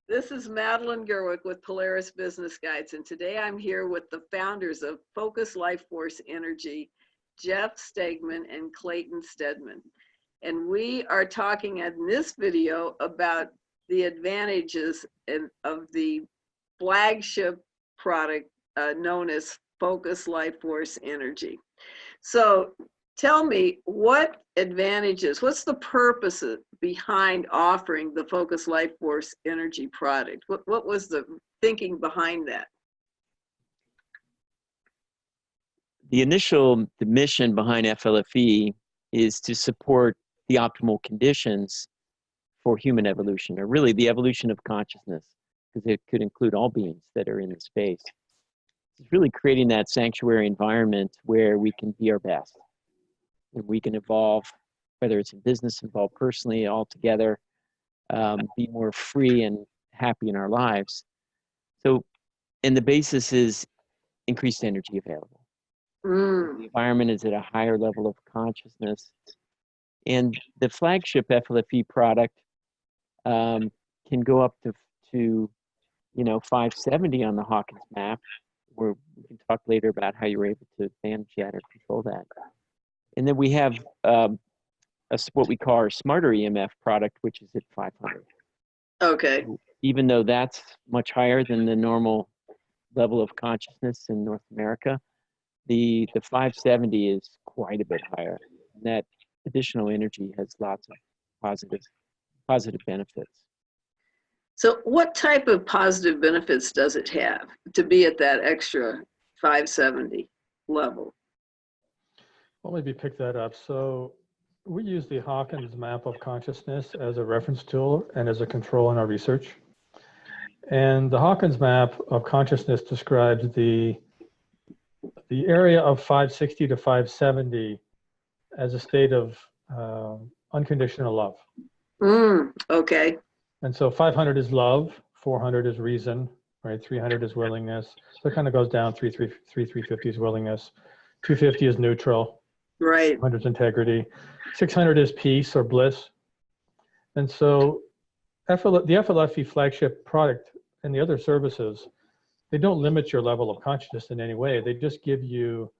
This is Madeline Gerwick with Polaris Business Guides, and today I'm here with the founders of Focus Life Force Energy, Jeff Stegman and Clayton Stedman. And we are talking in this video about the advantages of the flagship product known as Focus Life Force Energy. So tell me, what advantages, what's the purpose behind offering the Focus Life Force Energy product? What was the thinking behind that? The mission behind FLFE is to support the optimal conditions for human evolution, or really the evolution of consciousness, because it could include all beings that are in the space. It's really creating that sanctuary environment where we can be our best. And we can evolve, whether it's in business, evolve personally, all together, be more free and happy in our lives. So, and the basis is increased energy available. The environment is at a higher level of consciousness. And the flagship FLFE product can go up to 570 on the Hawkins map, where we can talk later about how you were able to manage that or control that. And then we have what we call our Smarter EMF product, which is at 500. Okay. So even though that's much higher than the normal level of consciousness in North America, the 570 is quite a bit higher. And that additional energy has lots of positive benefits. So what type of positive benefits does it have to be at that extra 570 level? Well, maybe pick that up. So we use the Hawkins map of consciousness as a reference tool and as a control in our research. And the Hawkins map of consciousness describes the area of 560 to 570 as a state of unconditional love. Okay. And so 500 is love, 400 is reason, right? 300 is willingness. So it kind of goes down. 350 is willingness. 250 is neutral. Right. 100 is integrity. 600 is peace or bliss. And so the FLFE flagship product and the other services, they don't limit your level of consciousness in any way. They just give you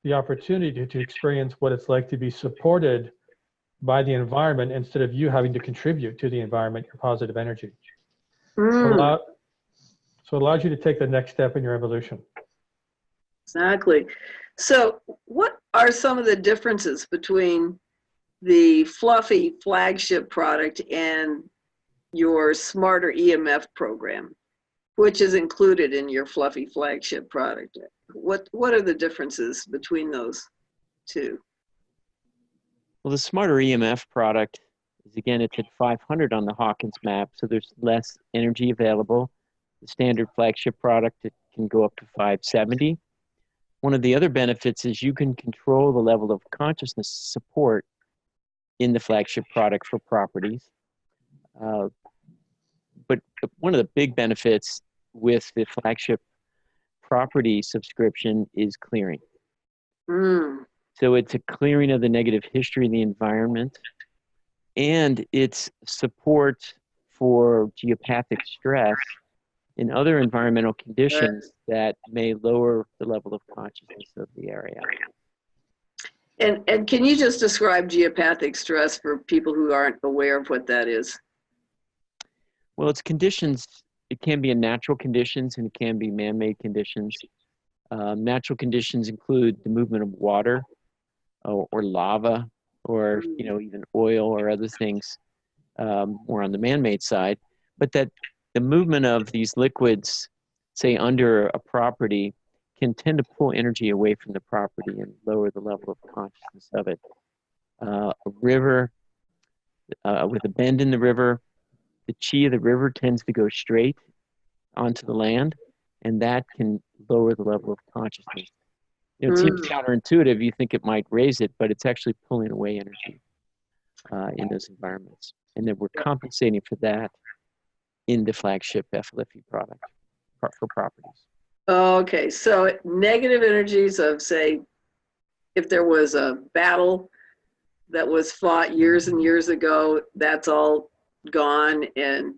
the opportunity to experience what it's like to be supported by the environment instead of you having to contribute to the environment, your positive energy. So it allows you to take the next step in your evolution. Exactly. So what are some of the differences between the fluffy flagship product and your Smarter EMF program, which is included in your fluffy flagship product? What are the differences between those two? Well, the Smarter EMF product is, again, it's at 500 on the Hawkins map, so there's less energy available. The standard flagship product, it can go up to 570. One of the other benefits is you can control the level of consciousness support in the flagship product for properties. But one of the big benefits with the flagship property subscription is clearing. So it's a clearing of the negative history in the environment, and it's support for geopathic stress and other environmental conditions that may lower the level of consciousness of the area. And can you just describe geopathic stress for people who aren't aware of what that is? Well, it's conditions. It can be in natural conditions and it can be man-made conditions. Natural conditions include the movement of water or lava or even oil or other things more on the man-made side. But that the movement of these liquids, say under a property, can tend to pull energy away from the property and lower the level of consciousness of it. A river with a bend in the river, the chi of the river tends to go straight onto the land, and that can lower the level of consciousness. It seems counterintuitive. You think it might raise it, but it's actually pulling away energy in those environments. And then we're compensating for that in the flagship FLFE product for properties. Okay, so negative energies of, say, if there was a battle that was fought years and years ago, that's all gone, and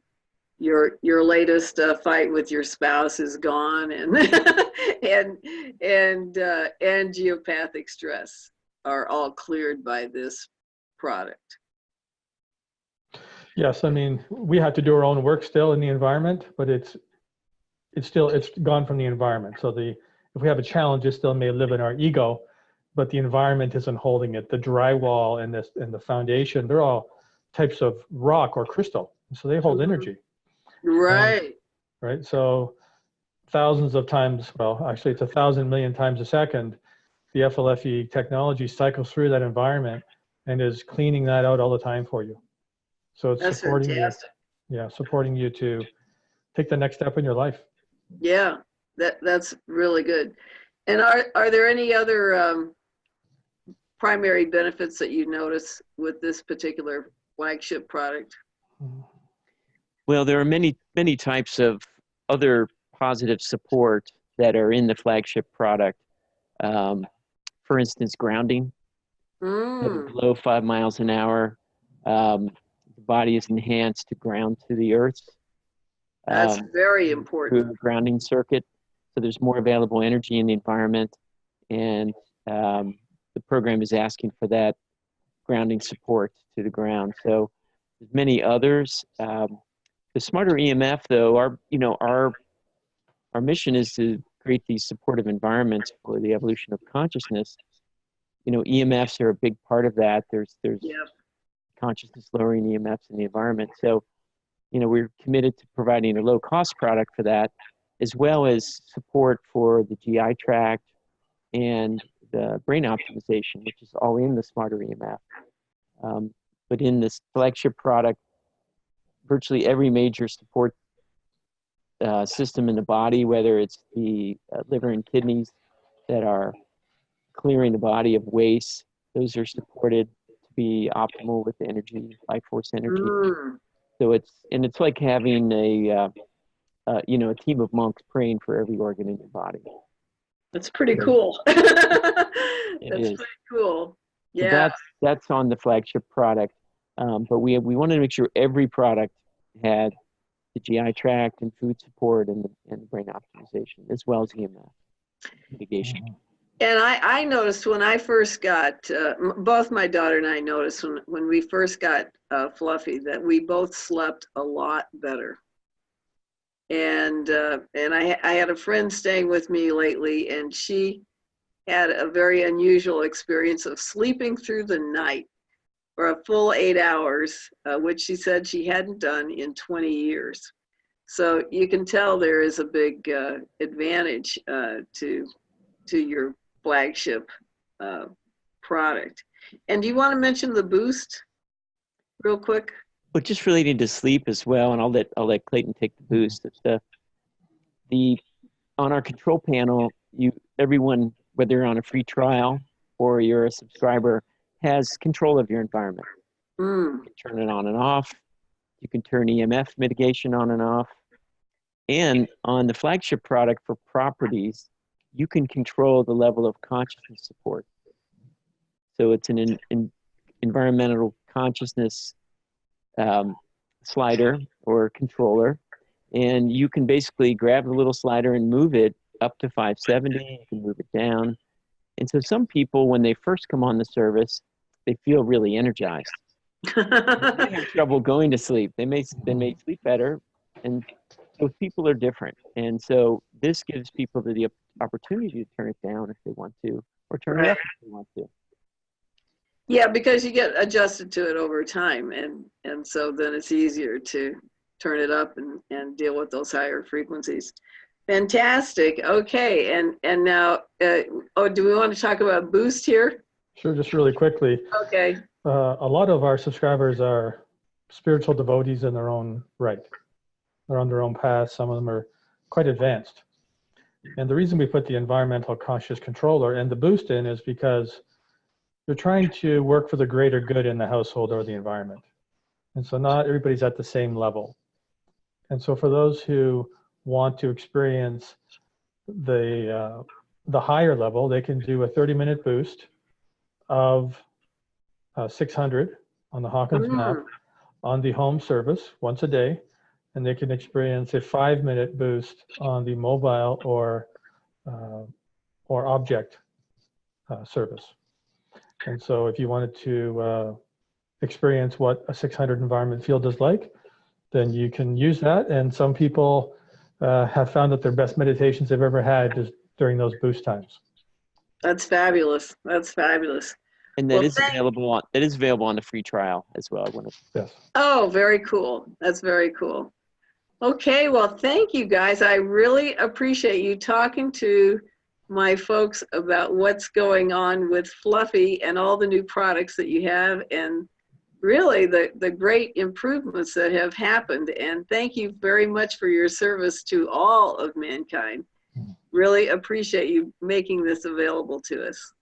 your latest fight with your spouse is gone, and and geopathic stress are all cleared by this product. Yes, I mean, we have to do our own work still in the environment, but it's gone from the environment. So if we have a challenge, it still may live in our ego, but the environment isn't holding it. The drywall and the foundation, they're all types of rock or crystal, so they hold energy. Right. Right. So thousands of times, well, actually it's 1,000 million times a second, the FLFE technology cycles through that environment and is cleaning that out all the time for you. So it's That's supporting fantastic. you. Yeah, supporting you to take the next step in your life. Yeah, that's really good. And are there any other primary benefits that you notice with this particular flagship product? Well, there are many types of other positive support that are in the flagship product. For instance, grounding. Below 5 miles an hour, the body is enhanced to ground to the earth. That's very important. Through a grounding circuit, so there's more available energy in the environment, and the program is asking for that grounding support to the ground. So there's many others. The Smarter EMF, though, our mission is to create these supportive environments for the evolution of consciousness. EMFs are a big part of that. There's consciousness lowering EMFs in the environment. So, we're committed to providing a low cost product for that, as well as support for the GI tract and the brain optimization, which is all in the Smarter EMF. But in this flagship product, virtually every major support system in the body, whether it's the liver and kidneys that are clearing the body of waste, those are supported to be optimal with the energy, life force energy. So it's like having a team of monks praying for every organ in your body. That's pretty cool. That's pretty cool. Yeah. So that's on the flagship product. But we wanted to make sure every product had the GI tract and food support and brain optimization, as well as EMF mitigation. And I noticed when I first got, both my daughter and I noticed when we first got Fluffy that we both slept a lot better. And I had a friend staying with me lately, and she had a very unusual experience of sleeping through the night for a full 8 hours, which she said she hadn't done in 20 years. So you can tell there is a big advantage to your flagship product. And do you want to mention the boost real quick? But just relating to sleep as well, and I'll let Clayton take the boost. On our control panel, everyone, whether you're on a free trial or you're a subscriber, has control of your environment. You can turn it on and off. You can turn EMF mitigation on and off. And on the flagship product for properties, you can control the level of consciousness support. So it's an environmental consciousness slider or controller, and you can basically grab the little slider and move it up to 570. You can move it down. And so some people, when they first come on the service, they feel really energized. They have trouble going to sleep. They may sleep better, and those people are different. And so this gives people the opportunity to turn it down if they want to, or turn it up if they want to. Yeah, because you get adjusted to it over time, and so then it's easier to turn it up and deal with those higher frequencies. Fantastic. Okay, and now, do we want to talk about Boost here? Sure, just really quickly. Okay. A lot of our subscribers are spiritual devotees in their own right. They're on their own path. Some of them are quite advanced. And the reason we put the environmental conscious controller and the boost in is because you're trying to work for the greater good in the household or the environment. And so not everybody's at the same level. And so for those who want to experience the higher level, they can do a 30-minute boost of 600 on the Hawkins map on the home service once a day. and they can experience a 5-minute boost on the mobile or object service. And so if you wanted to experience what a 600 environment field is like, then you can use that. And some people have found that their best meditations they've ever had is during those boost times. That's fabulous. That's fabulous. And that Well, is available on the free trial as well. Yes. Oh, very cool. That's very cool. Okay, well, thank you guys. I really appreciate you talking to my folks about what's going on with FLFE and all the new products that you have, and really the great improvements that have happened. And thank you very much for your service to all of mankind. Really appreciate you making this available to us.